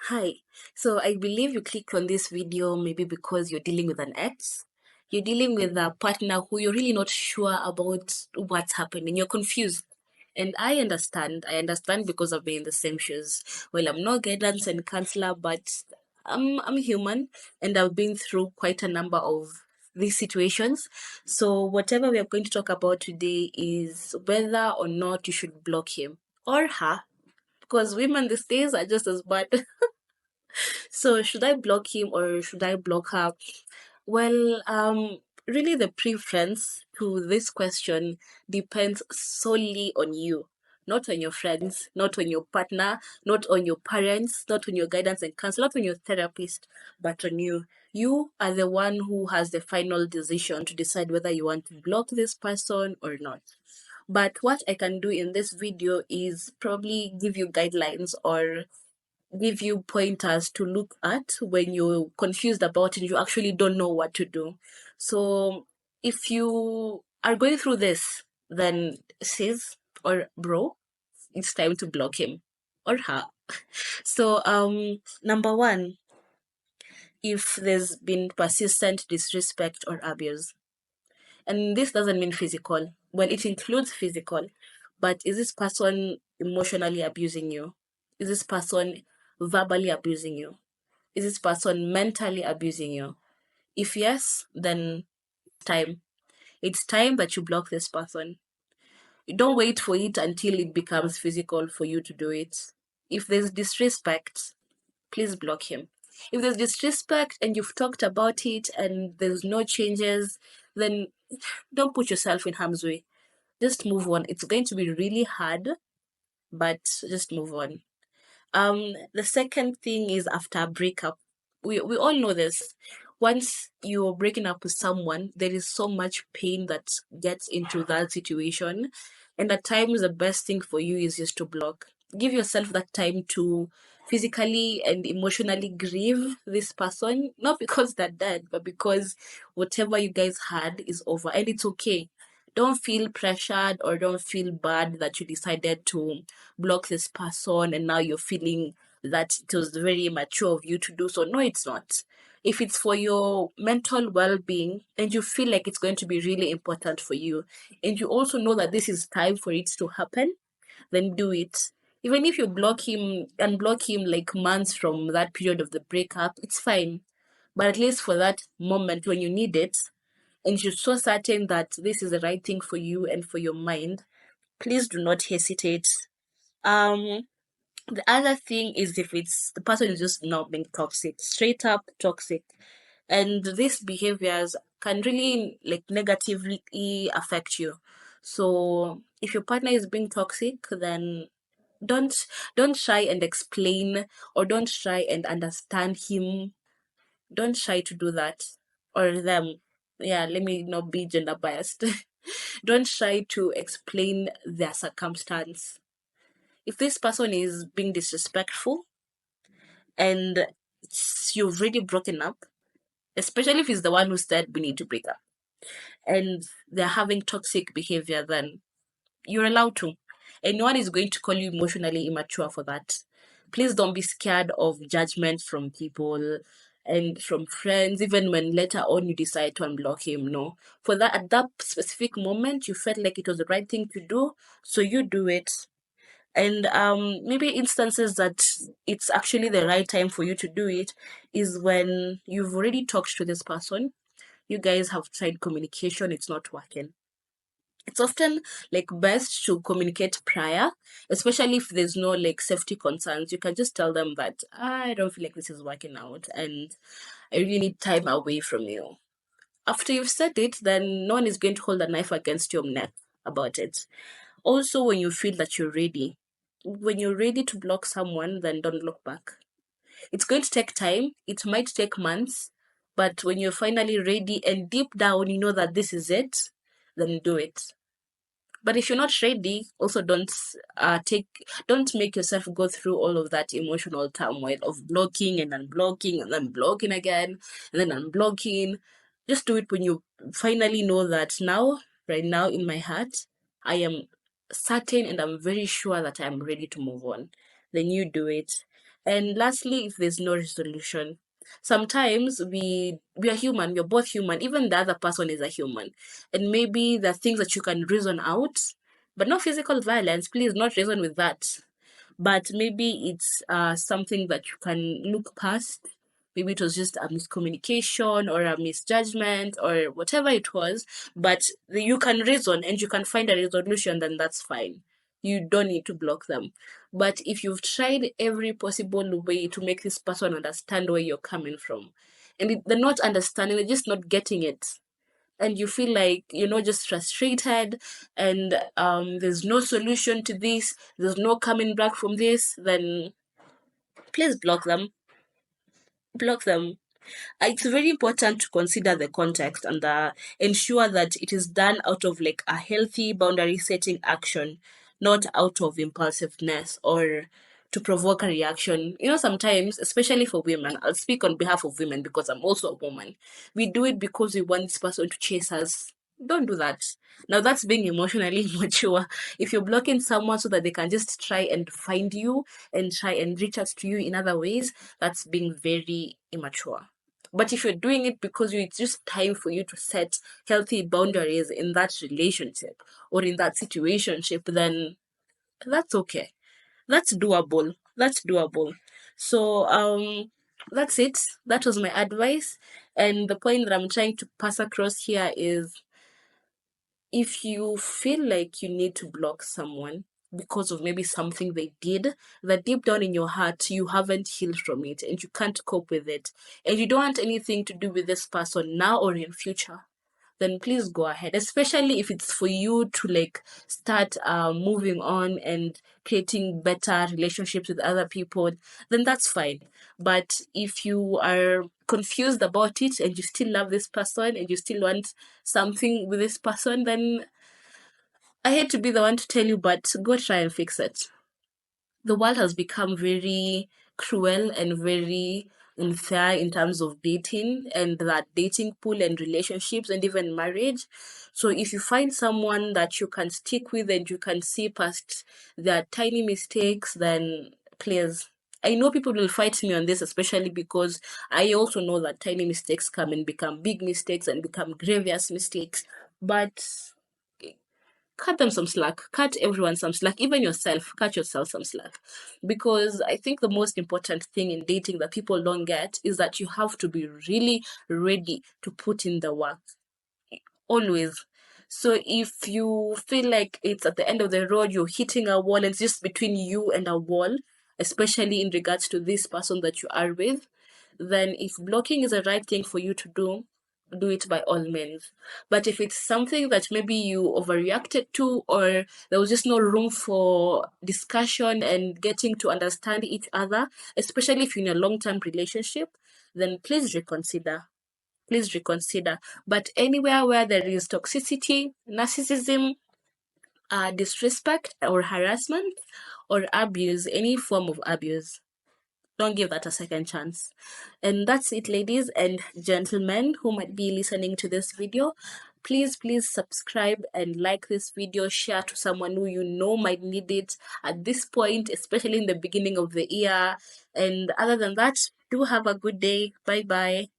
Hi. So I believe you clicked on this video maybe because you're dealing with an ex. You're dealing with a partner who you're really not sure about what's happening. You're confused. And I understand. I understand because I've been in the same shoes. Well, I'm not guidance and counselor, but I'm human and I've been through quite a number of these situations. So whatever we are going to talk about today is whether or not you should block him or her. Because women these days are just as bad. So should I block him or should I block her? Well, really the preference to this question depends solely on you, not on your friends, not on your partner, not on your parents, not on your guidance and counsel, not on your therapist, but on you. You are the one who has the final decision to decide whether you want to block this person or not. But what I can do in this video is probably give you guidelines or give you pointers to look at when you're confused about it, you actually don't know what to do. So if you are going through this, then sis or bro, it's time to block him or her. So number one, if there's been persistent disrespect or abuse. And this doesn't mean physical. Well, it includes physical, but is this person emotionally abusing you? Is this person verbally abusing you? Is this person mentally abusing you? If yes, then time. It's time that you block this person. You don't wait for it until it becomes physical for you to do it. If there's disrespect, please block him. If there's disrespect and you've talked about it and there's no changes, then don't put yourself in harm's way. Just move on. It's going to be really hard, but just move on. The second thing is after a breakup. We all know this. Once you're breaking up with someone, there is so much pain that gets into that situation. And at times the best thing for you is just to block. Give yourself that time to physically and emotionally grieve this person, not because they're dead, but because whatever you guys had is over and it's okay. Don't feel pressured or don't feel bad that you decided to block this person and now you're feeling that it was very mature of you to do so. No, it's not. If it's for your mental well being and you feel like it's going to be really important for you, and you also know that this is time for it to happen, then do it. Even if you block him and block him like months from that period of the breakup, it's fine. But at least for that moment when you need it, and you're so certain that this is the right thing for you and for your mind, please do not hesitate. Um, the other thing is if it's the person is just not being toxic, straight up toxic, and these behaviors can really like negatively affect you. So if your partner is being toxic, then don't don't try and explain or don't try and understand him. Don't try to do that or them. Yeah, let me not be gender biased. Don't try to explain their circumstance. If this person is being disrespectful and you've already broken up, especially if it's the one who said we need to break up, and they're having toxic behavior, then you're allowed to. And no one is going to call you emotionally immature for that. Please don't be scared of judgment from people and from friends, even when later on you decide to unblock him. No. For that, at that specific moment, you felt like it was the right thing to do, so you do it. And maybe instances that it's actually the right time for you to do it is when you've already talked to this person, you guys have tried communication, it's not working. It's often like best to communicate prior, especially if there's no like safety concerns. You can just tell them that I don't feel like this is working out and I really need time away from you. After you've said it, then no one is going to hold a knife against your neck about it. Also, when you feel that you're ready, when you're ready to block someone, then don't look back. It's going to take time, it might take months, but when you're finally ready and deep down you know that this is it, then do it. But if you're not ready, also don't make yourself go through all of that emotional turmoil of blocking and unblocking and then blocking again and then unblocking. Just do it when you finally know that now, right now in my heart, I am certain and I'm very sure that I'm ready to move on. Then you do it. And lastly, if there's no resolution, sometimes we are human, we're both human, even the other person is a human, and maybe there are things that you can reason out, but not physical violence. Please, not reason with that. But maybe it's something that you can look past. Maybe it was just a miscommunication or a misjudgment or whatever it was, but you can reason and you can find a resolution, then that's fine. You don't need to block them. But if you've tried every possible way to make this person understand where you're coming from, and they're not understanding, they're just not getting it, and you feel like you're not just frustrated, and there's no solution to this, there's no coming back from this, then please block them. Block them. It's very important to consider the context and ensure that it is done out of like a healthy boundary setting action, not out of impulsiveness or to provoke a reaction. You know, sometimes, especially for women, I'll speak on behalf of women because I'm also a woman. We do it because we want this person to chase us. Don't do that. Now, that's being emotionally mature. If you're blocking someone so that they can just try and find you and try and reach out to you in other ways, that's being very immature. But if you're doing it because it's just time for you to set healthy boundaries in that relationship or in that situationship, then that's okay. That's doable. That's doable. So that's it. That was my advice. And the point that I'm trying to pass across here is, if you feel like you need to block someone because of maybe something they did that deep down in your heart you haven't healed from it and you can't cope with it, and you don't want anything to do with this person now or in future, then please go ahead, especially if it's for you to like start moving on and creating better relationships with other people, then that's fine. But if you are confused about it and you still love this person and you still want something with this person, then I hate to be the one to tell you, but go try and fix it. The world has become very cruel and very unfair in terms of dating and that dating pool and relationships and even marriage. So if you find someone that you can stick with and you can see past their tiny mistakes, then please. I know people will fight me on this, especially because I also know that tiny mistakes come and become big mistakes and become grievous mistakes. But cut them some slack, cut everyone some slack, even yourself, cut yourself some slack. Because I think the most important thing in dating that people don't get is that you have to be really ready to put in the work. Always. So if you feel like it's at the end of the road, you're hitting a wall, and it's just between you and a wall, especially in regards to this person that you are with, then if blocking is the right thing for you to do it by all means. But if it's something that maybe you overreacted to, or there was just no room for discussion and getting to understand each other, especially if you're in a long-term relationship, then please reconsider. Please reconsider. But anywhere where there is toxicity, narcissism, disrespect, or harassment, or abuse, any form of abuse, don't give that a second chance. And that's it, ladies and gentlemen who might be listening to this video. Please subscribe and like this video, share to someone who you know might need it at this point, especially in the beginning of the year. And other than that, do have a good day. Bye bye.